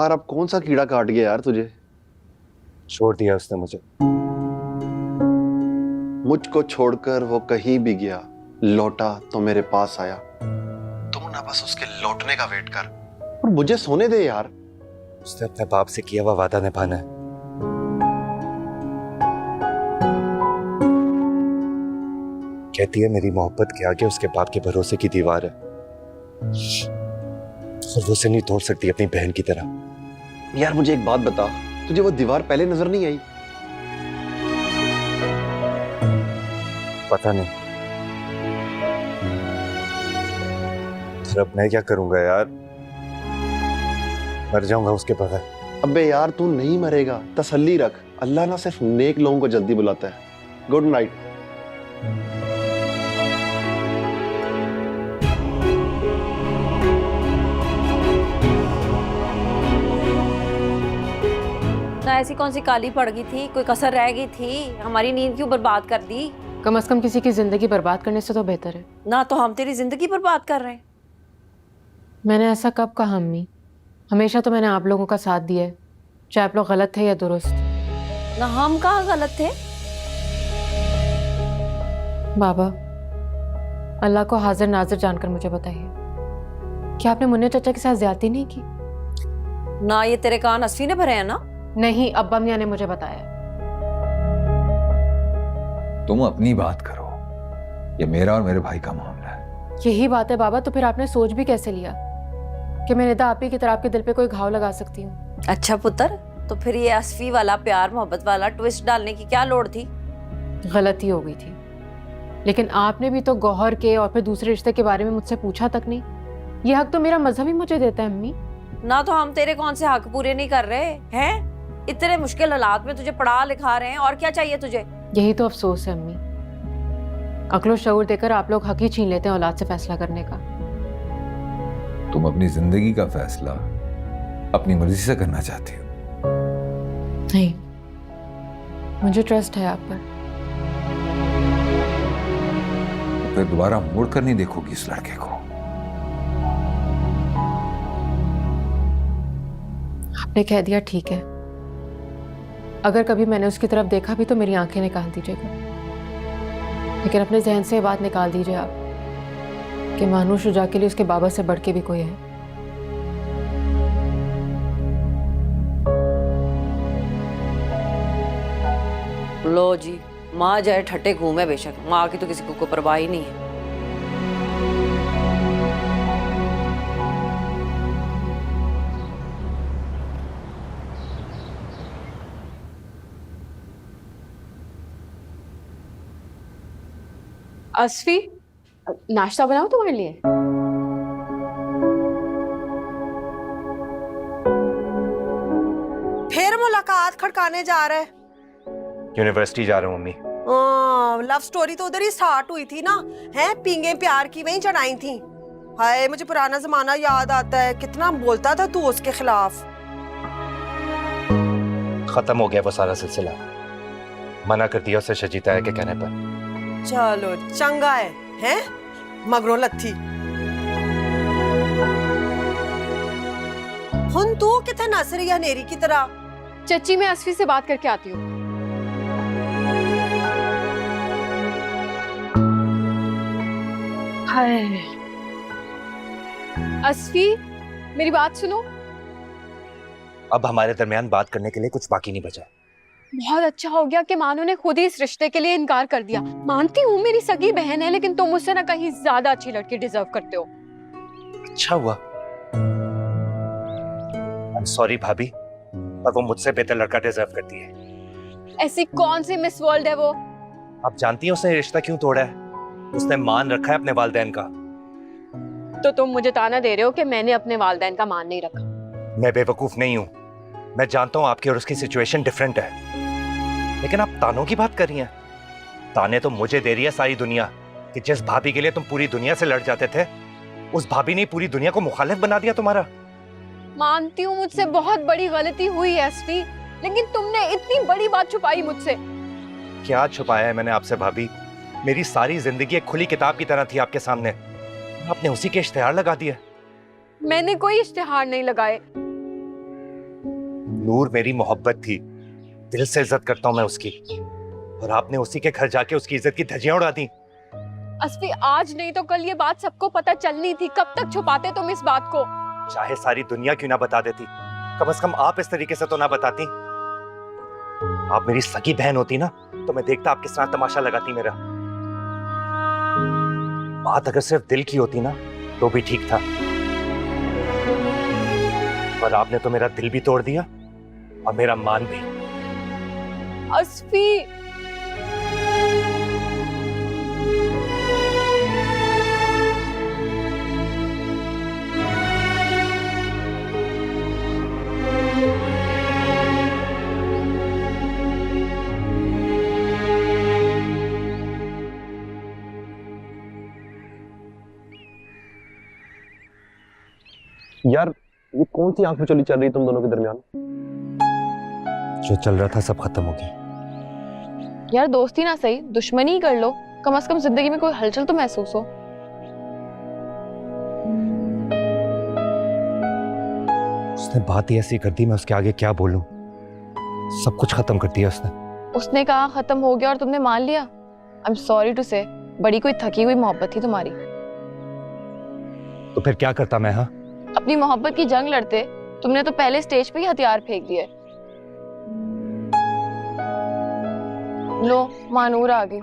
यार अब कौन सा कीड़ा काट गया यार तुझे? छोड़ दिया उसने मुझे। मुझको छोड़कर वो कहीं भी गया, लौटा तो मेरे पास आया। तुम ना बस उसके लौटने का वेट कर और मुझे सोने दे यार। उसने अपने बाप से किया हुआ वादा निभाना है। कहती है मेरी मोहब्बत के आगे उसके बाप के भरोसे की दीवार है और वो उसे नहीं तोड़ सकती अपनी बहन की तरह। यार मुझे एक बात बता, तुझे वो दीवार पहले नजर नहीं आई? पता नहीं, फिर अब मैं क्या करूंगा यार? मर जाऊंगा उसके बगैर। अबे यार तू नहीं मरेगा, तसल्ली रख। अल्लाह ना सिर्फ नेक लोगों को जल्दी बुलाता है। Good night. ना ऐसी कौन सी काली पड़ गई थी, कोई कसर रह गई थी? हमारी नींद क्यों बर्बाद कर दी? कम से कम किसी की जिंदगी बर्बाद करने से तो बेहतर है। ना तो हम तेरी जिंदगी बर्बाद कर रहे हैं। मैंने ऐसा कब कहा अम्मी? हमेशा तो मैंने आप लोगों का साथ दिया है, चाहे आप लोग गलत थे या दुरुस्त। ना हम कहाँ गलत थे? बाबा, अल्लाह को हाजिर नाजिर जानकर मुझे बताइए, क्या आपने मुन्ने चाचा के साथ ज्यादती नहीं की? ना ये तेरे कान असफी ने भरे हैं ना? नहीं, अब्बा मियां ने मुझे बताया। तुम अपनी बात करो, ये मेरा और मेरे भाई का मामला है। यही बात है बाबा, तो फिर आपने सोच भी कैसे लिया कि मैं निदा आप ही की तरह आपके दिल पे कोई घाव लगा सकती हूँ? अच्छा पुत्र, तो फिर ये असफी वाला प्यार मोहब्बत वाला ट्विस्ट डालने की क्या लोड़ थी? गलती हो गई थी, लेकिन आपने भी तो गौहर के और फिर दूसरे रिश्ते के बारे में मुझसे पूछा तक नहीं। ये हक तो मेरा मजहब ही मुझे देता है अम्मी। ना तो हम तेरे कौन से हक पूरे नहीं कर रहे हैं? इतने मुश्किल हालात में तुझे पढ़ा लिखा रहे हैं, और क्या चाहिए तुझे? यही तो अफसोस है अम्मी, अक्लो शऊर देकर आप लोग हक ही छीन लेते हैं औलाद से फैसला करने का। तुम अपनी जिंदगी का फैसला अपनी मर्जी से करना चाहती हो? नहीं, मुझे ट्रस्ट है आप पर। तो फिर दोबारा मुड़कर नहीं देखोगी इस लड़के को? आपने कह दिया ठीक है, अगर कभी मैंने उसकी तरफ देखा भी तो मेरी आंखें निकाल दीजिएगा, लेकिन अपने जहन से ये बात निकाल दीजिए आप कि मानू शुजा के लिए उसके बाबा से बढ़ के भी कोई है। लो जी, माँ जाए ठट्टे घूमे बेशक, माँ की तो किसी को परवाह ही नहीं है। असफी, नाश्ता बनाओ तुम्हारे लिए। फिर मुलाकात खड़काने जा रहा है? यूनिवर्सिटी जा रहा हूँ मम्मी। लव स्टोरी तो उधर ही स्टार्ट हुई थी ना, है पींगे प्यार की वहीं चढ़ाई थी। हाय मुझे पुराना जमाना याद आता है, कितना बोलता था तू उसके खिलाफ। खत्म हो गया वो सारा सिलसिला, मना कर दिया उसे शजीता है के कहने पर। चलो चंगा है मगरों लत्थी। हुन तू किथे नस रही है नेरी की तरह? चच्ची, मैं असफी से बात करके आती हूँ। असफी, मेरी बात सुनो। अब हमारे दरमियान बात करने के लिए कुछ बाकी नहीं बचा। बहुत अच्छा हो गया कि मानू ने खुद ही इस रिश्ते के लिए इनकार कर दिया। मानती हूँ मेरी सगी बहन है, लेकिन तुम मुझसे ना कहीं ज्यादा अच्छी लड़की डिजर्व करते हो। अच्छा हुआ। I'm sorry भाभी, पर वो मुझसे बेहतर लड़का डिजर्व करती है। ऐसी कौन सी मिस वर्ल्ड है वो? आप जानती हैं उसने रिश्ता क्यों तोड़ा है? उसने मान रखा है अपने वालिदैन का। तो तुम मुझे ताना दे रहे हो कि मैंने अपने वालिदैन का मान नहीं रखा? मैं बेवकूफ नहीं हूँ, मैं जानता हूँ आपकी और उसकी सिचुएशन डिफरेंट है, लेकिन आप तानों की बात कर रही हैं। ताने तो मुझे दे रही है सारी दुनिया कि जिस भाभी के लिए तुम पूरी दुनिया से लड़ जाते थे, उस भाभी ने पूरी दुनिया को मुखालिफ बना दिया तुम्हारा। मानती हूँ मुझसे बहुत बड़ी गलती हुई है असफी, लेकिन तुमने इतनी बड़ी बात छुपाई मुझसे। क्या छुपाया है मैंने आपसे भाभी? मेरी सारी जिंदगी एक खुली किताब की तरह थी आपके सामने, आपने उसी के इश्तिहार लगा दिए। मैंने कोई इश्तिहार नहीं लगाए। नूर मेरी मोहब्बत थी, दिल से इज्जत करता हूं मैं उसकी, और आपने उसी के घर जाके उसकी इज्जत की धज्जियां उड़ा दी। असफी, आज नहीं तो कल ये बात सबको पता चलनी थी। कब तक छुपाते तुम इस बात को? चाहे सारी दुनिया क्यों ना बता देती, कम से कम आप इस तरीके से तो ना बताती। आप मेरी सगी बहन होती ना तो मैं देखता आपके साथ तमाशा लगाती मेरा। बात अगर सिर्फ दिल की होती ना तो भी ठीक था, पर आपने तो मेरा दिल भी तोड़ दिया और मेरा मान भी। असफी, यार ये कौन सी आंख में चली चल रही तुम दोनों के दरमियान? जो चल रहा था सब खत्म हो गया। यार दोस्ती ना सही, दुश्मनी ही कर लो। कम से कम जिंदगी में कोई हलचल तो महसूस हो। उसने बात ही ऐसी कर दी, मैं उसके आगे क्या बोलूं। सब कुछ खत्म कर दिया उसने। उसने कहा खत्म हो गया और तुमने मान लिया। आई एम सॉरी टू से, बड़ी कोई थकी हुई मोहब्बत थी तुम्हारी। तो फिर क्या करता मैं? हाँ, अपनी मोहब्बत की जंग लड़ते। तुमने तो पहले स्टेज पे ही हथियार फेंक दिए। लो, मानूर आ गई।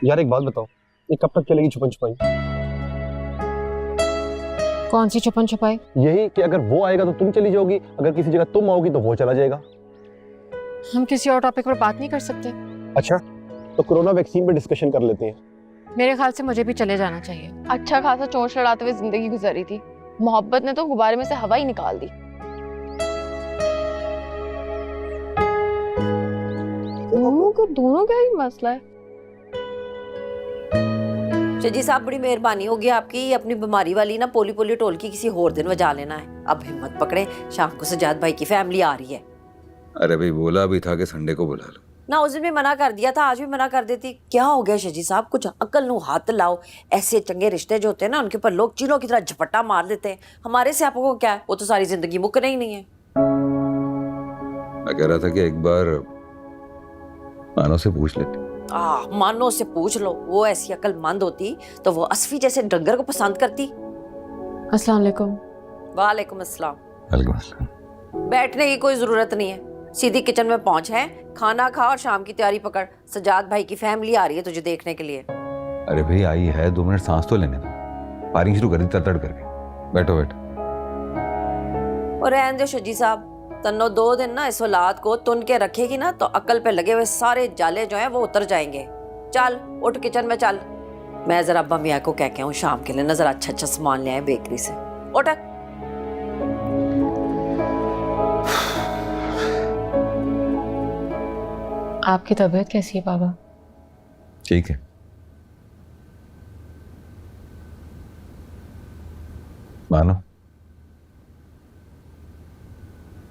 यार एक बात बताओ, ये कब तक चलेगी छुपन छुपाई? कौन सी छुपन छुपाई? यही कि अगर वो आएगा तो तुम चली जाओगी, अगर किसी जगह तुम आओगी तो वो चला जाएगा। हम किसी और टॉपिक पर बात नहीं कर सकते? अच्छा, तो कोरोना वैक्सीन पे डिस्कशन कर लेते हैं। मेरे ख्याल से मुझे भी चले जाना चाहिए। अच्छा खासा चोंच लड़ाते हुए जिंदगी गुजारी थी। मोहब्बत ने तो गुब्बारे में से हवा ही निकाल दी। दोनों का ही मसला है। जी साहब, बड़ी मेहरबानी होगी आपकी। अपनी बीमारी वाली ना पोली पोली टोल की किसी और दिन वजा लेना है। अब हिम्मत पकड़े, शाम को सजाद भाई की फैमिली आ रही है। अरे भाई बोला भी था कि संडे को बुला लो। ना उस दिन भी मना कर दिया था, आज भी मना कर देती। क्या हो गया शजी साहब, कुछ अक्ल नु हाथ लाओ। ऐसे चंगे रिश्ते जो होते हैं ना उनके ऊपर लोग चीलों की तरह झपट्टा मार देते हैं। हमारे से आपको क्या है, वो तो सारी जिंदगी मुकना ही नहीं है। मैं कह रहा था कि एक बार मानो से पूछ लेते। मानो से पूछ लो, वो ऐसी अक्लमंद होती तो वो असफी जैसे डंगर को पसंद करती। अस्सलाम वालेकुम। वालेकुम अस्सलाम। वालेकुम अस्सलाम। बैठने की कोई जरूरत नहीं है, सीधी किचन में पहुंच है। खाना खा और शाम की तैयारी पकड़। सजाद भाई की फैमिली आ रही है तुझे देखने के लिए। अरे भाई आई है, 2 मिनट सांस तो लेने दो। फायरिंग शुरू कर दी तड़ करके। बैठो बैठो। और रहने दो शजी साहब, तन्नो 2 दिन ना इस औलाद को तुन के रखेगी ना तो अकल पे लगे हुए सारे जाले जो हैं वो उतर जाएंगे। चल उठ किचन में चल। मैं जरा अब्बा मियाँ को कह के आऊँ शाम के लिए ना जरा अच्छा अच्छा सामान ले आए बेकरी से। उठ। आपकी तबीयत कैसी है बाबा? ठीक है। मानो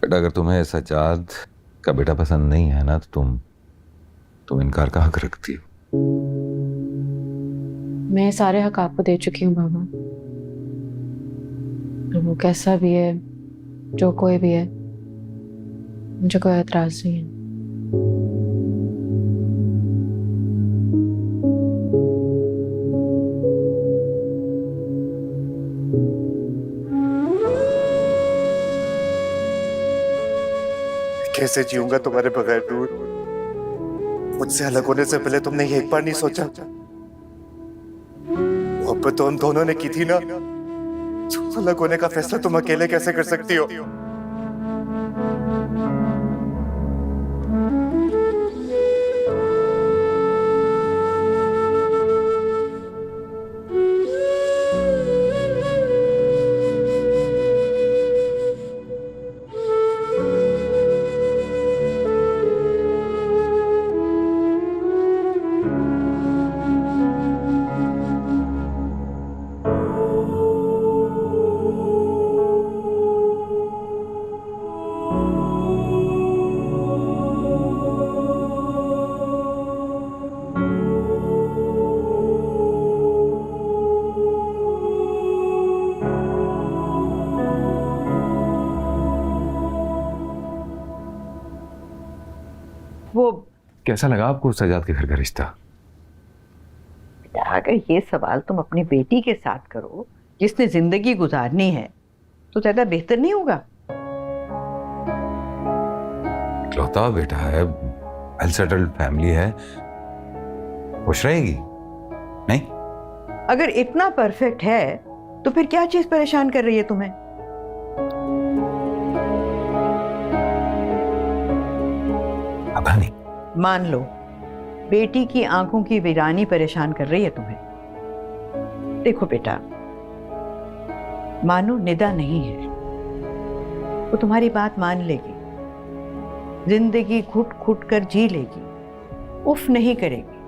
बेटा, अगर तुम्हें सजाद का बेटा पसंद नहीं है ना तो तुम इनकार का हक रखती हो। मैं सारे हक आपको दे चुकी हूँ बाबा। और वो कैसा भी है, जो कोई भी है, मुझे कोई एतराज नहीं है। कैसे जीऊंगा तुम्हारे बगैर दूर? मुझसे अलग होने से पहले तुमने ये एक बार नहीं सोचा? मोहब्बत तो हम दोनों ने की थी ना, अलग होने का फैसला तुम अकेले कैसे कर सकती हो? कैसा लगा आपको सजाद के घर का रिश्ता? अगर ये सवाल तुम अपनी बेटी के साथ करो जिसने जिंदगी गुजारनी है तो ज्यादा बेहतर नहीं होगा? इकलौता बेटा है, वेल सेटल्ड फैमिली है, खुश रहेगी नहीं? अगर इतना परफेक्ट है तो फिर क्या चीज परेशान कर रही है तुम्हें? पता नहीं। मान लो बेटी की आंखों की वीरानी परेशान कर रही है तुम्हें। देखो बेटा, मानो निदा नहीं है, वो तुम्हारी बात मान लेगी, जिंदगी घुट घुट कर जी लेगी, उफ नहीं करेगी।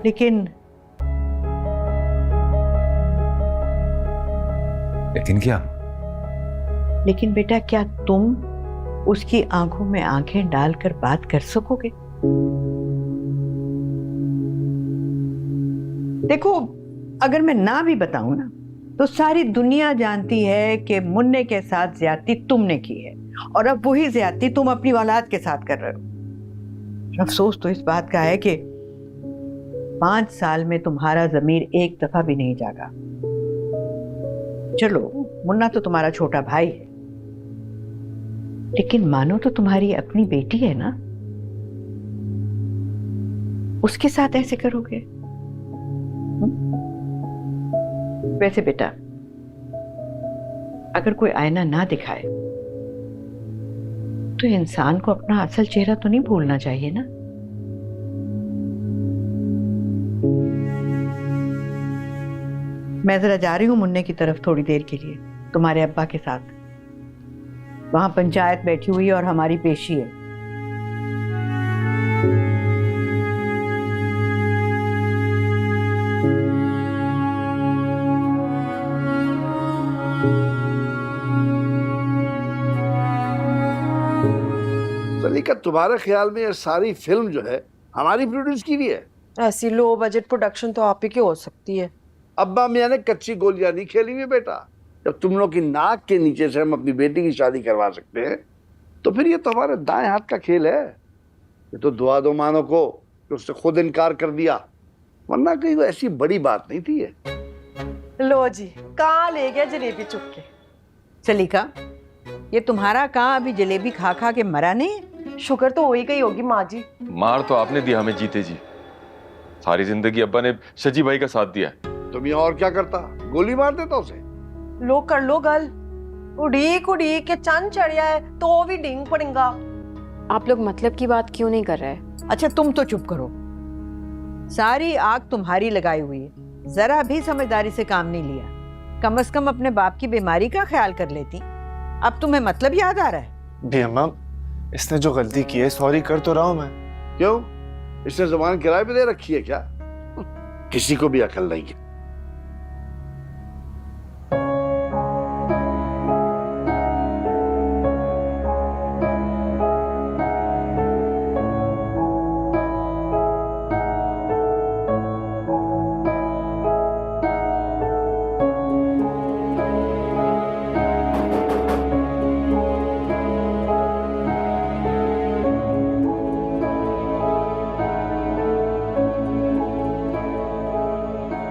लेकिन क्या? लेकिन बेटा, क्या तुम उसकी आंखों में आंखें डालकर बात कर सकोगे? देखो, अगर मैं ना भी बताऊं ना तो सारी दुनिया जानती है कि मुन्ने के साथ ज्यादती तुमने की है और अब वही ज्यादती तुम अपनी औलाद के साथ कर रहे हो। अफसोस तो इस बात का है कि 5 साल में तुम्हारा ज़मीर एक दफा भी नहीं जागा। चलो, मुन्ना तो तुम्हारा छोटा भाई है, लेकिन मानो तो तुम्हारी अपनी बेटी है ना, उसके साथ ऐसे करोगे? वैसे बेटा, अगर कोई आईना ना दिखाए तो इंसान को अपना असल चेहरा तो नहीं भूलना चाहिए ना। मैं जरा जा रही हूं मुन्ने की तरफ थोड़ी देर के लिए, तुम्हारे अब्बा के साथ। वहां पंचायत बैठी हुई है और हमारी पेशी है। सलीका, तुम्हारे ख्याल में ये सारी फिल्म जो है हमारी प्रोड्यूस की हुई है? ऐसी लो बजट प्रोडक्शन तो आप ही की हो सकती है। अब्बा मियां ने कच्ची गोलियां नहीं खेली हुई बेटा। जब तुम लोग की नाक के नीचे से हम अपनी बेटी की शादी करवा सकते हैं तो फिर ये तो हमारे दाएं हाथ का खेल है। ये तो दुआ दो मानो को कि उसने खुद इनकार कर दिया, वरना कहीं वो ऐसी बड़ी बात नहीं थी ये। लो जी, कहाँ ले गया जलेबी चुप के। सलीका, ये तुम्हारा कहाँ अभी जलेबी खा खा के मरा नहीं? शुक्र तो हो ही गई होगी माँ जी। मार तो आपने दिया हमें जीते जी। सारी जिंदगी अब्बा ने शजी भाई का साथ दिया है। तुम ये और क्या करता, गोली मार देता उसे? लो कर लो गल, उड़ीक उड़ीक के चंद चढ़िया है तो भी डिंग पड़ेगा। आप लोग मतलब की बात क्यों नहीं कर रहे? अच्छा, तुम तो चुप करो। सारी आग तुम्हारी लगाई हुई है, जरा भी समझदारी से काम नहीं लिया। कम से कम अपने बाप की बीमारी का ख्याल कर लेती। अब तुम्हें मतलब याद आ रहा है? नहीं अम्मा, इसने जो गलती की है सॉरी कर तो रहा हूं मैं। क्यों, इसने जुबान किराए पे दे रखी है क्या? किसी को भी अकल नहीं है।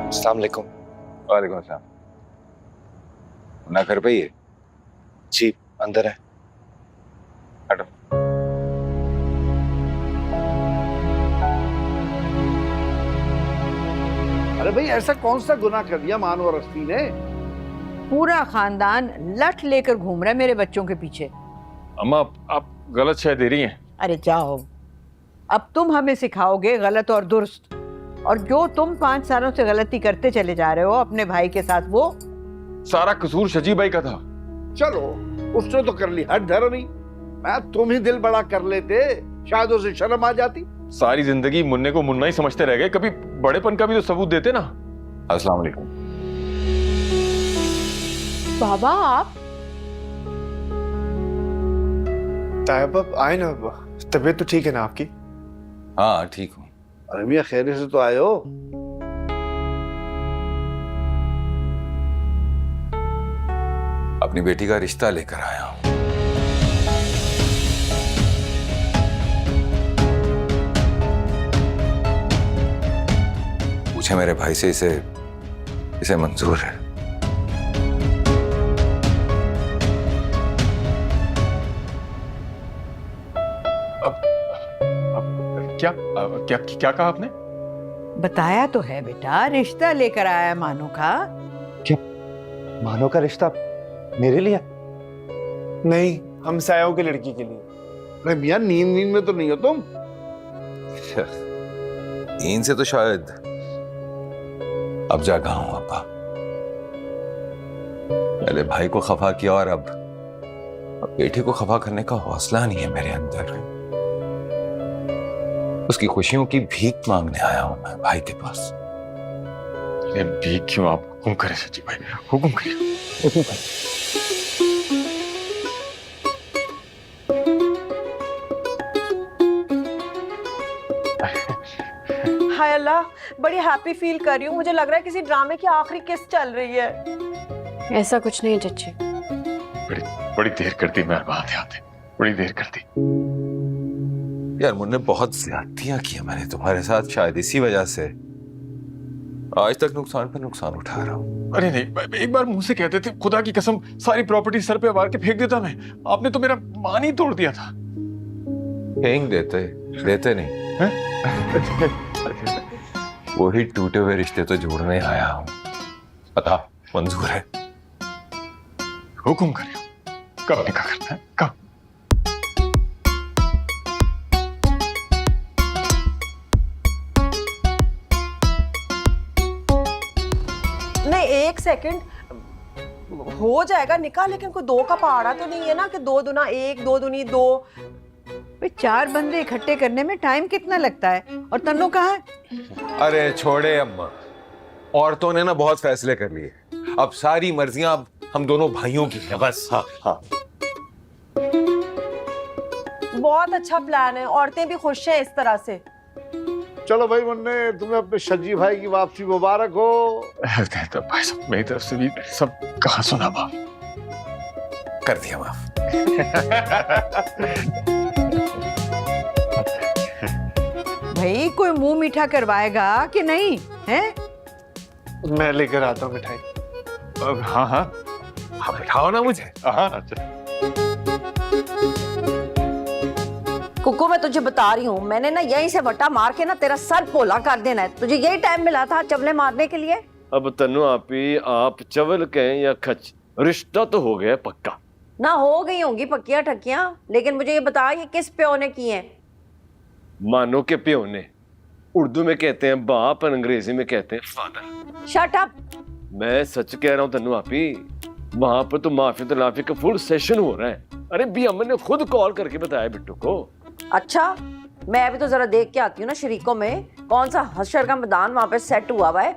अस्सलाम वालेकुम। वालेकुम अस्सलाम। मुन्ना घर पे ही है? जी अंदर है। हटो। अरे भाई, ऐसा कौन सा गुनाह कर दिया मान और अस्ती ने? पूरा खानदान लठ लेकर घूम रहा है मेरे बच्चों के पीछे। अम्मा, आप गलत शय दे रही हैं। अरे जाओ, अब तुम हमें सिखाओगे गलत और दुरुस्त। और जो तुम 5 सालों से गलती करते चले जा रहे हो अपने भाई के साथ, वो सारा कसूर शजी भाई का था। चलो, उसने तो कर ली हट धर्मी। मैं तुम ही दिल बड़ा कर लेते, शायद उसे शर्म आ जाती। सारी जिंदगी मुन्ने को मुन्ना ही समझते रह गए, कभी बड़ेपन का भी तो सबूत देते ना। अस्सलाम वालेकुम। बाबा आप? तायब अब आए ना, तबीयत तो ठीक है ना आपकी? हाँ ठीक हूँ। अरे मियाँ, खैरियत से तो आए हो? अपनी बेटी का रिश्ता लेकर आया हूँ। पूछे मेरे भाई से, इसे मंजूर है। क्या क्या क्या कहा आपने? बताया तो है बेटा, रिश्ता लेकर आया है मानो का। मानो का रिश्ता मेरे लिए? नहीं, हम सायों की लड़की के लिए। अरे मियां, नींद में तो नहीं हो तुम? नींद से तो शायद अब जागा हूं अब्बा। पहले भाई को खफा किया और अब बेटे को खफा करने का हौसला नहीं है मेरे अंदर। उसकी खुशियों की भीख मांगने आया हूं मैं भाई के पास। भीख क्यों? आप हुक्म करें सची भाई, हुक्म करिए, हुक्म करें। हाय अल्लाह, बड़ी हैप्पी फील कर रही हूँ। मुझे लग रहा है किसी ड्रामे की आखिरी किस्त चल रही है। ऐसा कुछ नहीं है चच्ची। बड़ी देर कर दी मेहरबान आते, बड़ी देर कर दी। यार मुन्ने, बहुत ज्यादतियां की मैंने तुम्हारे साथ, शायद इसी वजह से आज तक नुकसान पे नुकसान उठा रहा हूँ। अरे नहीं, एक बार मुंह से कहते थे, खुदा की कसम सारी प्रॉपर्टी सर पे मार के फेंक देता मैं। आपने तो मेरा मान ही तोड़ दिया था। फेंक देते नहीं है? वही टूटे हुए रिश्ते तो जोड़ने आया हूँ। पता मंजूर है? हुक्म करियो, कब निकाह करना है? कब? नहीं, एक सेकंड, हो जाएगा निकाह, लेकिन कोई 2 का पहाड़ा तो नहीं है ना कि 2 दूना 1, 2 दूनी 2। भाई 4 बंदे इकट्ठे करने में टाइम कितना लगता है? और तन्नू कहाँ है? अरे छोड़े अम्मा, औरतों ने ना बहुत फैसले कर लिए। अब सारी मर्जियां अब हम दोनों भाइयों की है बस। हाँ हाँ, बहुत अच्छा प्लान है, औरतें भी खुश हैं इस तरह से। चलो भाई मुन्ने, तुम्हें अपने शजी भाई की वापसी मुबारक हो। तो भाई साहब मेरी तरफ से भी सब कहा सुना माफ कर दिया माफ। भाई कोई मुंह मीठा करवाएगा कि नहीं है? मैं लेकर आता हूँ मिठाई। हाँ हाँ हाँ, बिठाओ ना मुझे। हाँ। कुकू, मैं तुझे बता रही हूँ, मैंने ना यहीं से वट्टा मार के ना तेरा सर पोला कर देना है। तुझे यही टाइम मिला था चवले मारने के लिए। अब तनु आप चवल कहें या खच, रिश्ता तो हो गया पक्का। ना हो गई होंगी पक्कियां ठक्कियां, लेकिन मुझे ये बता, ये किस प्यो ने की है? मानो के प्यो ने। उर्दू में कहते हैं बाप और अंग्रेजी में कहते हैं फादर। Shut up. मैं सच कह रहा हूँ तनु आपी, वहां पर तो माफी तलाफी का फुल सेशन हो रहा है। अरे भी अमन ने खुद कॉल करके बताया बिट्टू को। अच्छा, मैं अभी तो जरा देख के आती हूँ ना शरीकों में कौन सा हशर का मैदान वहां पे सेट हुआ हुआ है।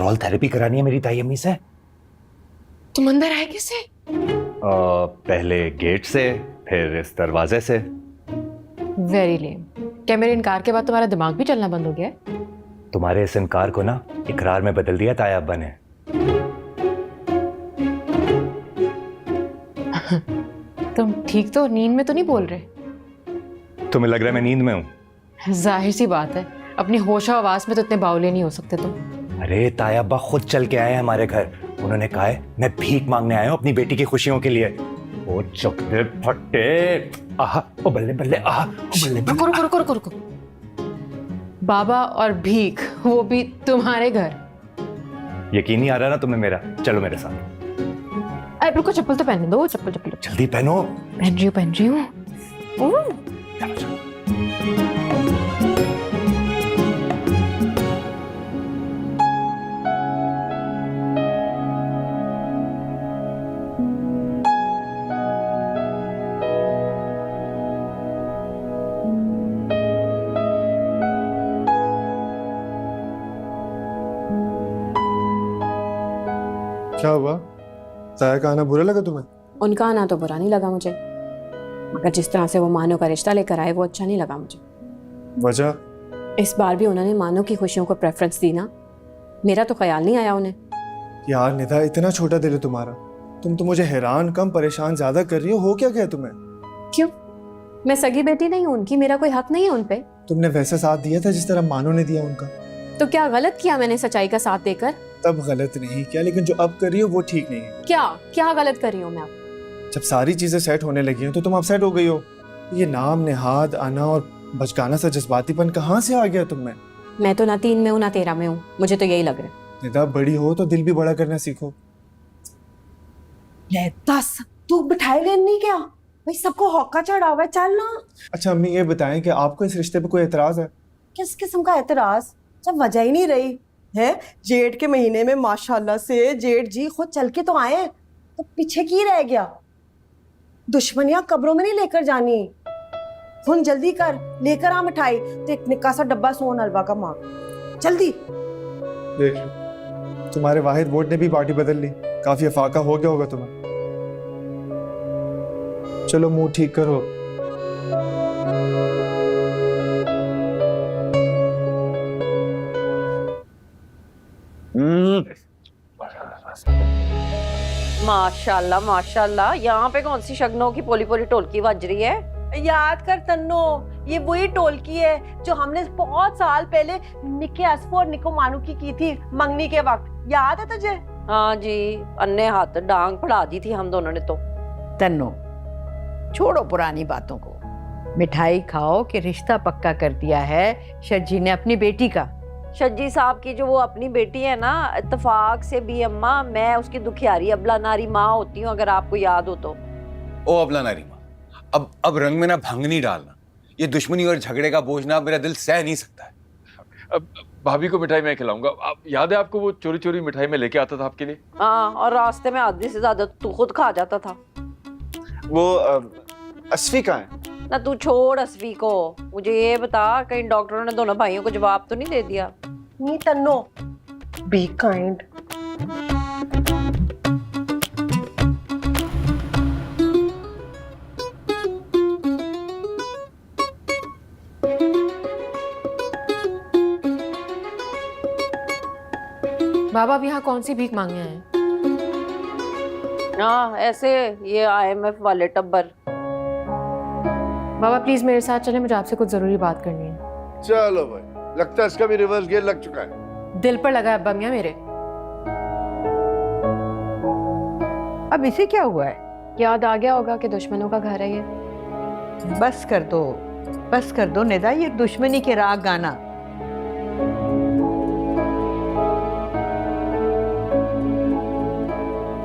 कंट्रोल थेरेपी करानी है मेरी ताई अम्मी से। तुम अंदर आए कैसे? पहले गेट से, फिर इस दरवाजे से। वेरी लेम। क्या मेरे इनकार के बाद तुम्हारा दिमाग भी चलना बंद हो गया है? तुम्हारे इस इनकार को ना इकरार में बदल दिया ताया अब्बा ने। तुम ठीक तो नींद में तो नहीं बोल रहे? तुम्हें लग रहा है मैं नींद में हूँ? जाहिर सी बात है, अपनी होशो आवाज में तो इतने बावले नहीं हो सकते तुम। अरे ताया अब्बा खुद चल के आए हैं हमारे घर। उन्होंने कहा है मैं भीख मांगने आया हूँ अपनी बेटी की खुशियों के लिए। ओ चकते फट्टे, आहा, ओ बल्ले बल्ले, आहा, ओ बल्ले बल्ले। रुको रुको रुको रुको रुको। बाबा और भीख, वो भी तुम्हारे घर? यकीन नहीं आ रहा ना तुम्हें मेरा? चलो मेरे साथ। अरे रुको, चप्पल तो पहनने दो। चप्पल चप्पल जल्दी पहनो। पहन रही हूँ पहन रही हूँ। चलो चलो। क्या हुआ? ताया का आना बुरा लगा तुम्हें? उनका आना तो बुरा नहीं लगा मुझे, मगर जिस तरह से वो मानो का रिश्ता लेकर आए वो अच्छा नहीं लगा मुझे। वजह? इस बार भी उन्होंने मानो की खुशियों को प्रेफरेंस दी ना, मेरा तो ख्याल नहीं आया उन्हें। यार निधा, इतना छोटा दिल है तुम्हारा। तुम तो मुझे हैरान कम परेशान ज्यादा कर रही हो क्या क्या तुम्हें? क्यों? मैं सगी बेटी नहीं हूँ उनकी, मेरा कोई हक नहीं है उन पे? तुमने वैसा साथ दिया था जिस तरह मानो ने दिया उनका। तो क्या गलत किया मैंने सच्चाई का साथ देकर? तब गलत नहीं किया, लेकिन जो अब कर रही हो वो ठीक नहीं है। क्या क्या गलत कर रही हूँ मैं अब? जब सारी चीजें सेट होने लगी हैं तो तुम अपसेट हो गई हो। ये नाम, नेहाद, आना और बचकाना सा जज्बातीपन कहाँ से आ गया तुम में? मैं तो ना 3 में हूँ ना 13 में हूँ, मुझे तो यही लग रहा है। निदा, बड़ी हो तो दिल भी बड़ा करना सीखो। ले 10 तू बिठाए गए नहीं क्या भाई? सबको हौका चढ़ा हुआ है, चल ना। अच्छा अम्मी, ये बताएं कि आपको इस रिश्ते पे कोई एतराज है? किस किस्म का एतराज, जब वजह ही नहीं रही है। जेठ के महीने में माशाल्लाह से जेठ जी खुद चल के तो आए, तो पीछे की रह गया? दुश्मनियां कब्रों में नहीं लेकर जानी। हुन जल्दी कर, लेकर आ मिठाई, तो एक निक्का सा डब्बा सोन हलवा का मांग जल्दी। देख लो, तुम्हारे वाहिद वोट ने भी पार्टी बदल ली। काफी अफाका हो गया होगा तुम्हें। चलो मुंह ठीक करो। माशाल्लाह माशाल्लाह, यहाँ पे कौन सी शगनों की पोली पोली ढोलकी बज रही है? याद कर तन्नो, ये वही ढोलकी है जो हमने बहुत साल पहले निके असफो और निको मानू की थी मंगनी के वक्त। याद है तुझे? हाँ जी, अन्ने हाथ डांग पड़ा दी थी हम दोनों ने तो। तन्नो, छोड़ो पुरानी बातों को। मिठाई खाओ कि रिश्ता पक्का कर दिया है शज्जी ने अपनी बेटी का। शज्जी साहब की जो वो अपनी बेटी है ना, इत्तेफाक से भी अम्मा मैं उसकी दुखियारी अबला नारी माँ होती हूँ, अगर आपको याद हो तो। ओ अबला नारी माँ, अब रंग में ना भंग नहीं डालना। ये दुश्मनी और झगड़े का बोझ ना मेरा दिल सह नहीं सकता है। अब भाभी को मिठाई मैं खिलाऊंगा। आप याद है आपको वो चोरी चोरी मिठाई में लेके आता था आपके लिए? हाँ, और रास्ते में आधे से ज्यादा तू खुद खा जाता था। वो असफी कहाँ है? ना तू छोड़ असवी को, मुझे ये बता कहीं डॉक्टरों ने दोनों भाइयों को जवाब तो नहीं दे दिया? नहीं तन्नो, बी काइंड। बाबा अब यहाँ कौन सी भीख मांगने आए हैं? हाँ ऐसे, ये IMF वाले टब्बर। बाबा प्लीज मेरे साथ चले, मुझे आपसे कुछ जरूरी बात करनी है। चलो भाई, लगता है इसका भी रिवर्स गियर लग चुका है। दिल पर लगा है अब्बा मियाँ मेरे। अब इसे क्या हुआ है? याद आ गया होगा कि दुश्मनों का घर है ये। बस कर दो, बस कर दो निदा, ये दुश्मनी के राग गाना।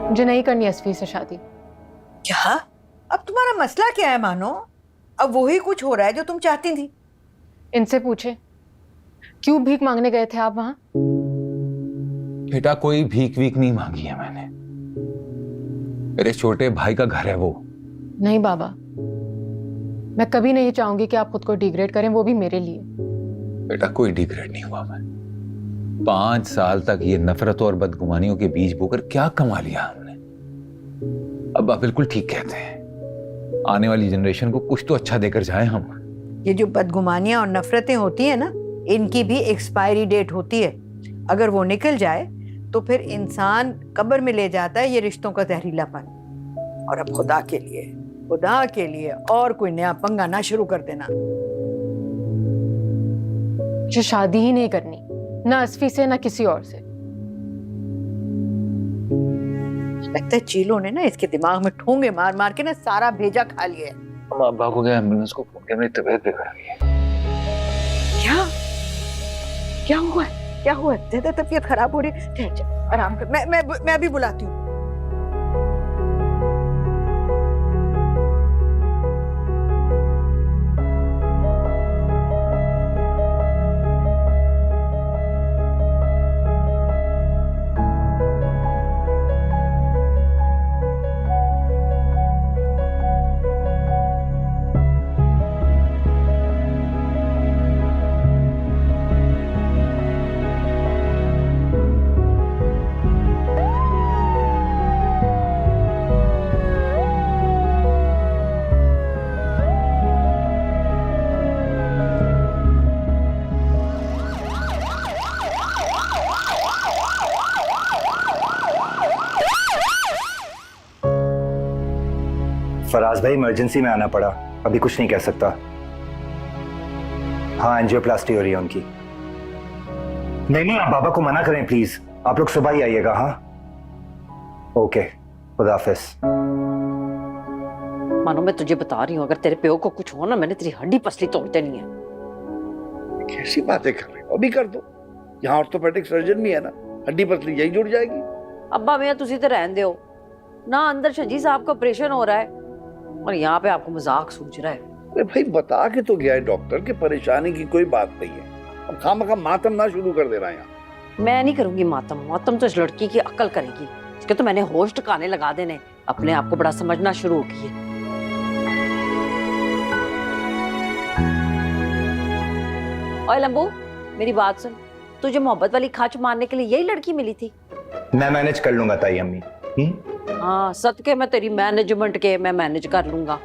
मुझे नहीं करनी असफी से शादी। क्या? अब तुम्हारा मसला क्या है मानो? अब वही कुछ हो रहा है जो तुम चाहती थी। इनसे पूछे, क्यों भीख मांगने गए थे आप वहां? बेटा कोई भीख वीख नहीं मांगी है मैंने। मेरे छोटे भाई का घर है वो। नहीं बाबा, मैं कभी नहीं चाहूंगी कि आप खुद को डिग्रेड करें, वो भी मेरे लिए। बेटा कोई डिग्रेड नहीं हुआ मैं। 5 साल तक ये नफरतों और बदगुमानियों के बीज बोकर क्या कमा लिया हमने। अब आप बिल्कुल ठीक कहते हैं, आने वाली जनरेशन को कुछ तो अच्छा देकर जाएं हम। ये जो बदगुमानियां और नफरतें होती है ना, इनकी भी एक्सपायरी डेट होती है। अगर वो निकल जाए तो फिर इंसान कब्र में ले जाता है ये रिश्तों का जहरीलापन। और अब खुदा के लिए और कोई नया पंगा ना शुरू कर देना। मुझे शादी ही नहीं करनी, ना असफी से ना किसी और से। लगता है चीलों ने ना इसके दिमाग में ठोंगे मार मार के ना सारा भेजा खा लिया है। हम अब्बा को गया एम्बुलेंस को फोन किया, मेरी तबीयत बिगड़ गई है। क्या हुआ है? ज्यादा तबीयत खराब हो रही है? ठहर जा, आराम कर। मैं अभी बुलाती हूँ। फराज भाई इमरजेंसी में आना पड़ा, अभी कुछ नहीं कह सकता। हाँ, एंजियोप्लास्टी हो रही है उनकी। नहीं, आप बाबा को मना करें प्लीज, आप लोग सुबह ही आइएगा। हाँ ओके, खुदा हाफिज। मानो मैं तुझे बता रही हूँ, अगर तेरे प्यो को कुछ हो ना, मैंने तेरी हड्डी पसली तोड़ देनी है। कैसी बातें कर रहे हो? अभी कर दो, यहाँ ऑर्थोपेडिक सर्जन भी है ना, हड्डी पसली यही जुड़ जाएगी। अब्बा मैं तुझे तो रहने दो ना, अंदर शजी साहब का ऑपरेशन हो रहा है और यहाँ पे आपको मजाक सूझ रहा है। अरे भाई बता के तो गया है डॉक्टर कि परेशानी की कोई बात नहीं है, अब खामखा मातम ना शुरू कर दे रहा है यहाँ। मैं नहीं करूंगी मातम तो इस लड़की की अक्ल करेगी। इसके तो मैंने होश ठिकाने लगा देने, अपने आप को बड़ा समझना शुरू की है। ओए लंबू, मेरी बात सुन, तुझे मोहब्बत वाली खाच मारने के लिए यही लड़की मिली थी? मैं मैनेज कर लूंगा ताई अम्मी। हाँ, सदके मैं तेरी मैनेजमेंट के मैं मैनेज कर लूंगा।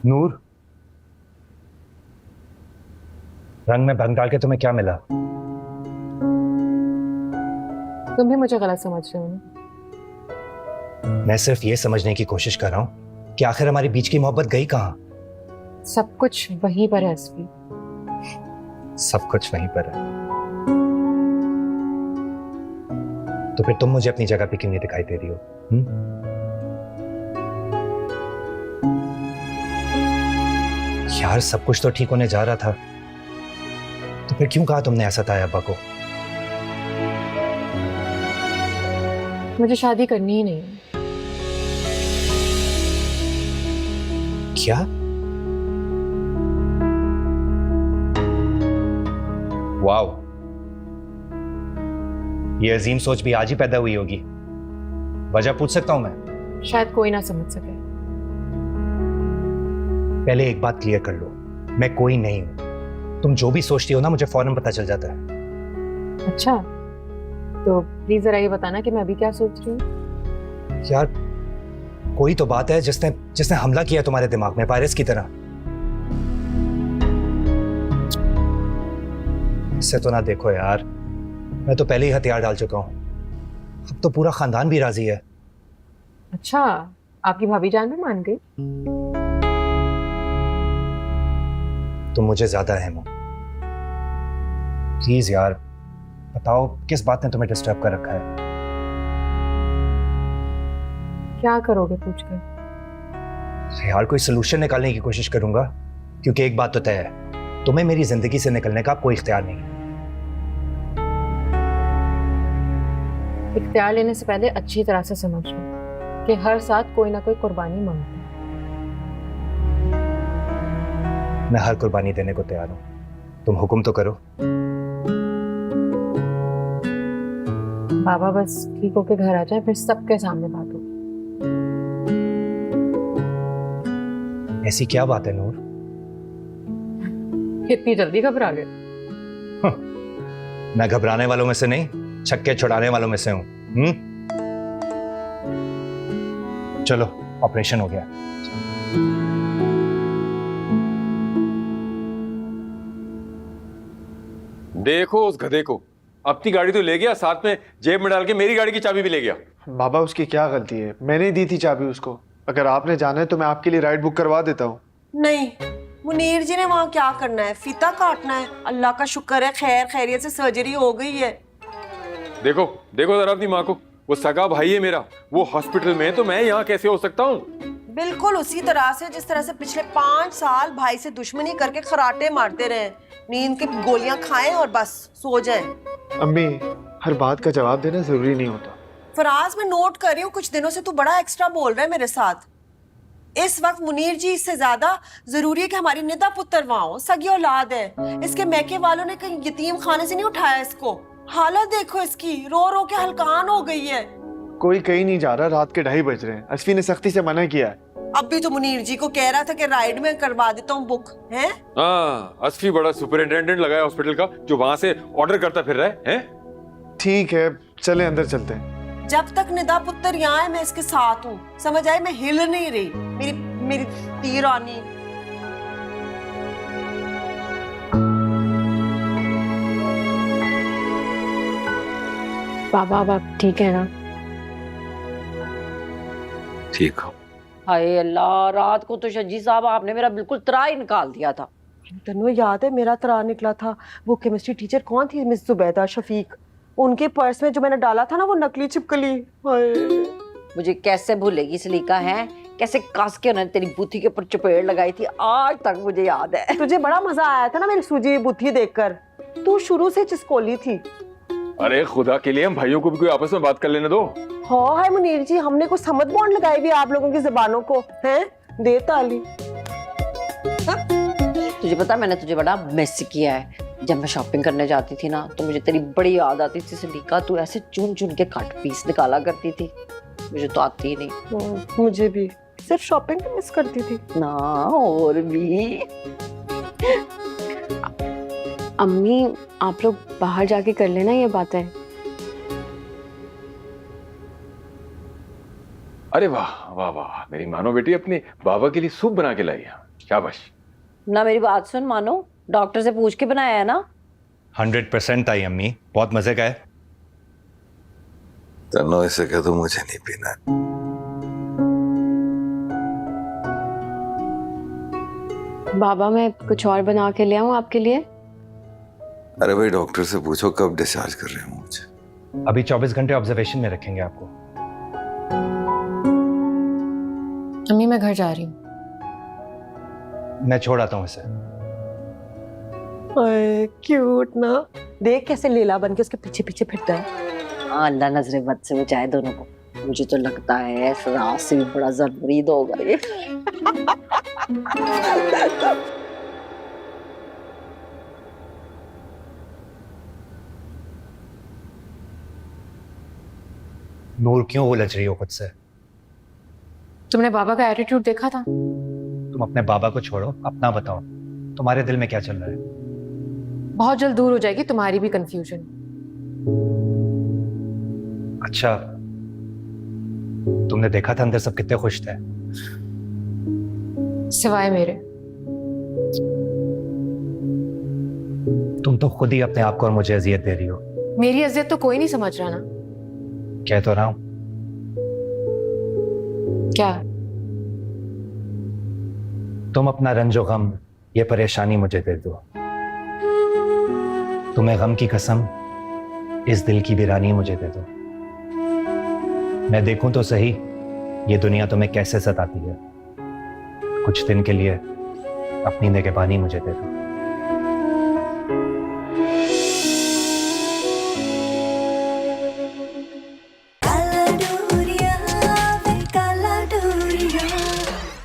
नूर, रंग में भंग डाल के तुम्हें क्या मिला? तुम भी मुझे गलत समझ रहे हो ना? मैं सिर्फ ये समझने की कोशिश कर रहा हूं कि आखिर हमारी बीच की मोहब्बत गई कहां? सब कुछ वहीं पर है असफी। सब कुछ वहीं पर है। तो फिर तुम मुझे अपनी जगह पे क्यों नहीं दिखाई दे रही हो? यार सब कुछ तो ठीक होने जा रहा था, तो फिर क्यों कहा तुमने ऐसा था अब्बा को? मुझे शादी करनी ही नहीं है। क्या? वाओ, ये अजीम सोच भी आज ही पैदा हुई होगी। वजह पूछ सकता हूं मैं? शायद कोई ना समझ सके। पहले एक बात क्लियर कर लो, मैं कोई नहीं हूं। तुम जो भी सोचती हो ना, मुझे फौरन पता चल जाता है। अच्छा, तो प्लीज जरा ये बताना कि मैं अभी क्या सोच रही हूँ। यार कोई तो बात है जिसने हमला किया तुम्हारे दिमाग में वायरस की तरह। इससे तो ना देखो यार, मैं तो पहले ही हथियार डाल चुका हूं। अब तो पूरा खानदान भी राजी है। अच्छा, आपकी भाभी जान भी मान गई? तुम मुझे ज्यादा अहम हो। प्लीज यार बताओ, किस बात ने तुम्हें डिस्टर्ब कर रखा है? क्या करोगे पूछकर? यार कोई सोल्यूशन निकालने की कोशिश करूंगा, क्योंकि एक बात तो तय है, तुम्हें मेरी जिंदगी से निकलने का कोई इख्तियार नहीं है। इख्तियार लेने से पहले अच्छी तरह से समझ लो कि हर साथ कोई ना कोई कुर्बानी मांगता है। मैं हर कुर्बानी देने को तैयार हूं, तुम हुक्म तो करो। बाबा बस ठीक होके घर आ जाए, फिर सबके सामने बात हो। ऐसी क्या बात है नूर? इतनी जल्दी घबरा गए? मैं घबराने वालों में से नहीं, छक्के छुड़ाने वालों में से हूं। चलो, ऑपरेशन हो गया। देखो उस गधे को, अपनी गाड़ी तो ले गया, साथ में जेब में डाल के मेरी गाड़ी की चाबी भी ले गया। बाबा उसकी क्या गलती है? मैंने ही दी थी चाबी उसको। अगर आपने जाना है तो मैं आपके लिए राइड बुक करवा देता हूँ। नहीं, मुनीर जी ने वहाँ क्या करना है? फीता काटना है। अल्लाह का शुक्र है खैर खैरियत से सर्जरी हो गई है। देखो देखो जरा अपनी माँ को, वो सगा भाई है मेरा, वो हॉस्पिटल में है, तो मैं यहाँ कैसे हो सकता हूँ? बिल्कुल उसी तरह से जिस तरह से पिछले 5 साल भाई से दुश्मनी करके खराटे मारते रहे। नींद की गोलियां खाएं और बस सो जाएं। अम्मी, हर बात का जवाब देना जरूरी नहीं होता। फराज, मैं नोट कर रही हूँ कुछ दिनों से तू बड़ा एक्स्ट्रा बोल रहा है मेरे साथ। इस वक्त मुनीर जी इससे ज्यादा जरूरी है कि हमारी निदा पुत्र वहाँ हो। सगी औलाद है। इसके मैके वालों ने कहीं यतीम खाने से नहीं उठाया इसको। हालत देखो इसकी, रो रो के हलकान हो गई है। कोई कहीं नहीं जा रहा, रात के 2:30 बज रहे हैं। असफी ने सख्ती से मना किया है। अब भी तो मुनीर जी को कह रहा था कि राइड में करवा देता हूँ बुक है। हाँ, असफी बड़ा सुपरिंटेंडेंट लगा है हॉस्पिटल का, जो वहां से ऑर्डर करता फिर रहा है? ठीक है, चले अंदर चलते हैं। जब तक निदा पुत्र यहाँ है मैं इसके साथ हूँ, समझ आए? मैं हिल नहीं रही। मेरी तीर आनी। बाबा अब आप ठीक है ना? ठीक हो? हाय अल्लाह, रात को तो शजी साहब आपने मेरा बिल्कुल त्राह ही निकाल दिया था। तन्नो याद है मेरा त्राह निकला था? वो केमिस्ट्री टीचर कौन थी? मिस जुबैदा शफीक। उनके पर्स में जो मैंने डाला था ना वो नकली छिपकली। मुझे कैसे भूलेगी सलीका है, कैसे कस के उन्होंने तेरी बुद्धि के ऊपर चपेट लगाई थी, आज तक मुझे याद है। तुझे बड़ा मजा आया था ना मेरी सूजी बुद्धि देखकर। तू शुरू से चिस्कोली थी। अरे खुदा के लिए हम भाइयों को भी कोई आपस में बात कर लेने दो। हाँ है मुनीर जी, हमने कुछ समझ बॉन्ड लगाई भी आप लोगों की जुबानों को हैं। दे ताली। तुझे पता मैंने तुझे बड़ा मिस किया है। जब मैं शॉपिंग करने जाती थी ना तो मुझे तेरी बड़ी याद आती थी सलीका। तू ऐसे चुन चुन के कट पीस निकाला करती थी, मुझे तो आती ही नहीं। मुझे भी सिर्फ शॉपिंग मिस करती थी ना, और भी। अम्मी आप लोग बाहर जाके कर लेना ये बातें। अरे वाह वाह वाह, मेरी मानो बेटी अपने बाबा के लिए सूप बना के लाई है। शाबाश। ना मेरी बात सुन मानो, डॉक्टर से पूछ के बनाया है ना? 100% आई अम्मी, बहुत मजे का है। तन्नो इसे कह दो मुझे नहीं पीना। बाबा मैं कुछ और बना के ले आऊं आपके लिए? अरे भाई डॉक्टर से पूछो कब डिस्चार्ज कर रहे हो मुझे। अभी 24 घंटे ऑब्जर्वेशन में रखेंगे आपको। अम्मी मैं घर जा रही हूँ। मैं छोड़ आता हूँ इसे। क्यूट ना, देख कैसे लीला बन के उसके पीछे पीछे फिरता है। हाँ, अल्लाह नजरे बद से बचाए दोनों को। मुझे तो लगता है फराज से भी बड़ा जरूरी होगा ये। नूर क्यों उलझ रही हो खुद से? तुमने बाबा का एटीट्यूड देखा था? तुम अपने बाबा को छोड़ो, अपना बताओ, तुम्हारे दिल में क्या चल रहा है? बहुत जल्द दूर हो जाएगी तुम्हारी भी कंफ्यूजन। अच्छा, तुमने देखा था अंदर सब कितने खुश थे? सिवाय मेरे। तुम तो खुद ही अपने आप को और मुझे अजियत दे रही हो। मेरी अजियत तो कोई नहीं समझ रहा ना। कह तो रहा हूं। क्या? तुम अपना रंजो गम, ये परेशानी मुझे दे दो। तुम्हें गम की कसम, इस दिल की वीरानी मुझे दे दो। मैं देखूं तो सही ये दुनिया तुम्हें कैसे सताती है। कुछ दिन के लिए अपनी निगहबानी मुझे दे दो।